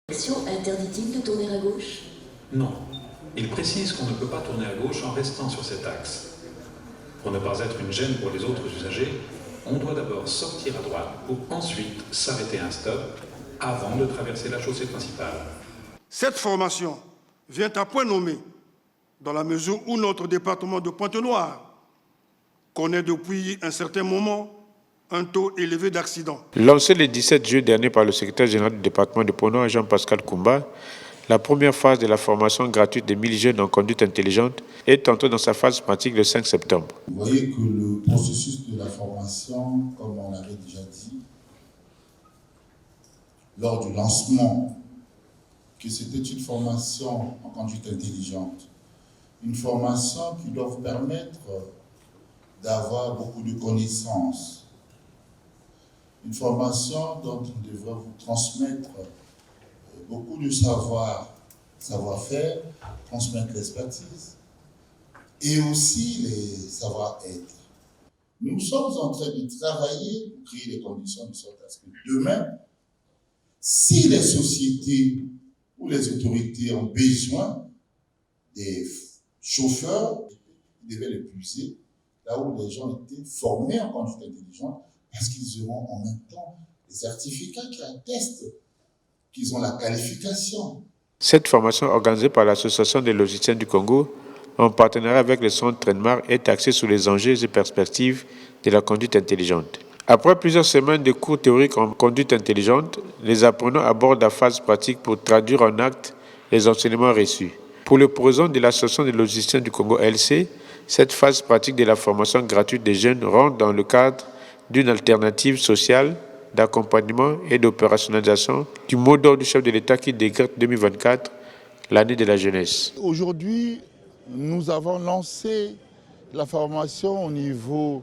Interdit-il de tourner à gauche? Non. Il précise qu'on ne peut pas tourner à gauche en restant sur cet axe. Pour ne pas être une gêne pour les autres usagers, on doit d'abord sortir à droite pour ensuite s'arrêter un stop avant de traverser la chaussée principale. Cette formation vient à point nommé dans la mesure où notre département de Pointe-Noire connaît depuis un certain moment un taux élevé d'accidents. Lancé le 17 juillet dernier par le secrétaire général du département de Pointe-Noire, Jean-Pascal Koumba, la première phase de la formation gratuite des 1000 jeunes en conduite intelligente est entrée dans sa phase pratique le 5 septembre. Vous voyez que le processus de la formation, comme on l'avait déjà dit, lors du lancement, que c'était une formation en conduite intelligente, une formation qui doit vous permettre d'avoir beaucoup de connaissances, une formation dont on devrait vous transmettre beaucoup de savoir-faire, transmettre l'expertise et aussi les savoir-être. Nous sommes en train de travailler pour créer les conditions de sorte à ce que demain, si les sociétés ou les autorités ont besoin des chauffeurs, ils devaient les puiser là où les gens étaient formés en conduite intelligente, parce qu'ils auront en même temps des certificats qui attestent qu'ils ont la qualification. Cette formation organisée par l'Association des logiciens du Congo, en partenariat avec le centre Trenmar, est axée sur les enjeux et perspectives de la conduite intelligente. Après plusieurs semaines de cours théoriques en conduite intelligente, les apprenants abordent la phase pratique pour traduire en actes les enseignements reçus. Pour le président de l'Association des logiciens du Congo, LC, cette phase pratique de la formation gratuite des jeunes rentre dans le cadre d'une alternative sociale d'accompagnement et d'opérationnalisation du mot d'ordre du chef de l'État qui décrète 2024 l'année de la jeunesse. Aujourd'hui, nous avons lancé la formation au niveau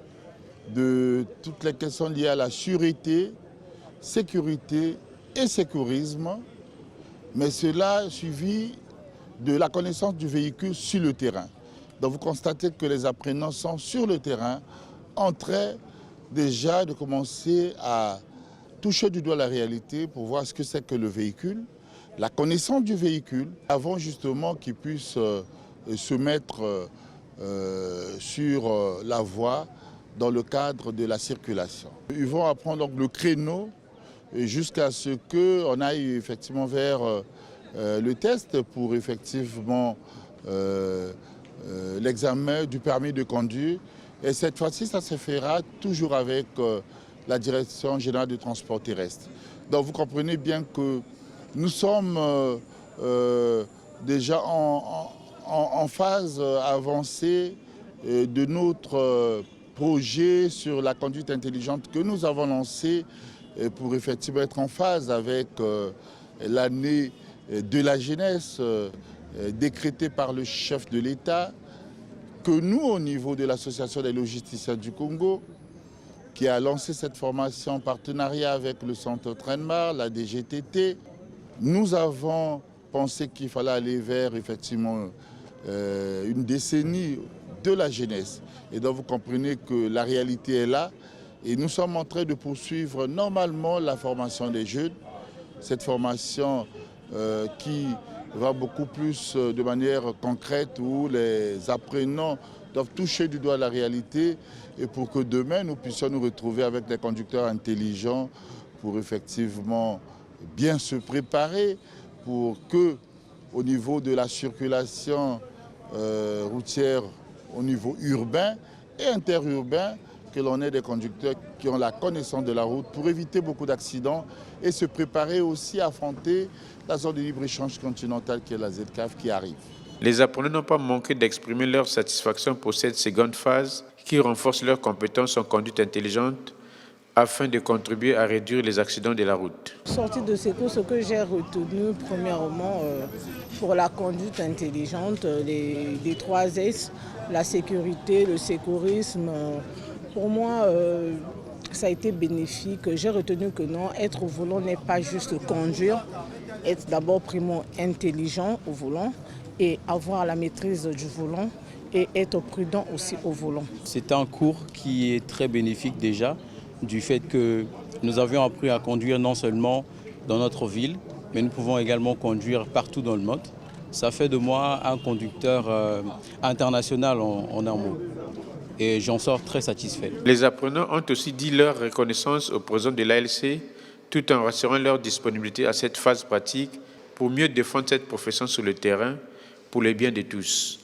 de toutes les questions liées à la sûreté, sécurité et sécurisme, mais cela suivi de la connaissance du véhicule sur le terrain. Donc vous constatez que les apprenants sont sur le terrain en train déjà de commencer à toucher du doigt la réalité pour voir ce que c'est que le véhicule, la connaissance du véhicule, avant justement qu'ils puissent se mettre sur la voie dans le cadre de la circulation. Ils vont apprendre donc le créneau jusqu'à ce qu'on aille effectivement vers le test pour effectivement l'examen du permis de conduire. Et cette fois-ci, ça se fera toujours avec la Direction générale du transport terrestre. Donc vous comprenez bien que nous sommes déjà en phase avancée de notre projet sur la conduite intelligente que nous avons lancé pour effectivement être en phase avec l'année de la jeunesse décrétée par le chef de l'État, que nous, au niveau de l'Association des logisticiens du Congo, qui a lancé cette formation en partenariat avec le centre Trenmar, la DGTT, nous avons pensé qu'il fallait aller vers effectivement une décennie de la jeunesse. Et donc vous comprenez que la réalité est là et nous sommes en train de poursuivre normalement la formation des jeunes, cette formation qui va beaucoup plus de manière concrète où les apprenants doivent toucher du doigt la réalité et pour que demain nous puissions nous retrouver avec des conducteurs intelligents pour effectivement bien se préparer pour que au niveau de la circulation routière au niveau urbain et interurbain, que l'on ait des conducteurs qui ont la connaissance de la route pour éviter beaucoup d'accidents et se préparer aussi à affronter la zone de libre-échange continentale qui est la ZCAF qui arrive. Les apprenants n'ont pas manqué d'exprimer leur satisfaction pour cette seconde phase qui renforce leurs compétences en conduite intelligente afin de contribuer à réduire les accidents de la route. Sorti de ces cours, ce que j'ai retenu premièrement pour la conduite intelligente, les 3 S, la sécurité, le sécurisme, pour moi ça a été bénéfique. J'ai retenu que non, être au volant n'est pas juste conduire, être d'abord primo intelligent au volant et avoir la maîtrise du volant et être prudent aussi au volant. C'est un cours qui est très bénéfique déjà, du fait que nous avions appris à conduire non seulement dans notre ville, mais nous pouvons également conduire partout dans le monde. Ça fait de moi un conducteur international en un mot. Et j'en sors très satisfait. Les apprenants ont aussi dit leur reconnaissance au président de l'ALC, tout en rassurant leur disponibilité à cette phase pratique pour mieux défendre cette profession sur le terrain pour le bien de tous.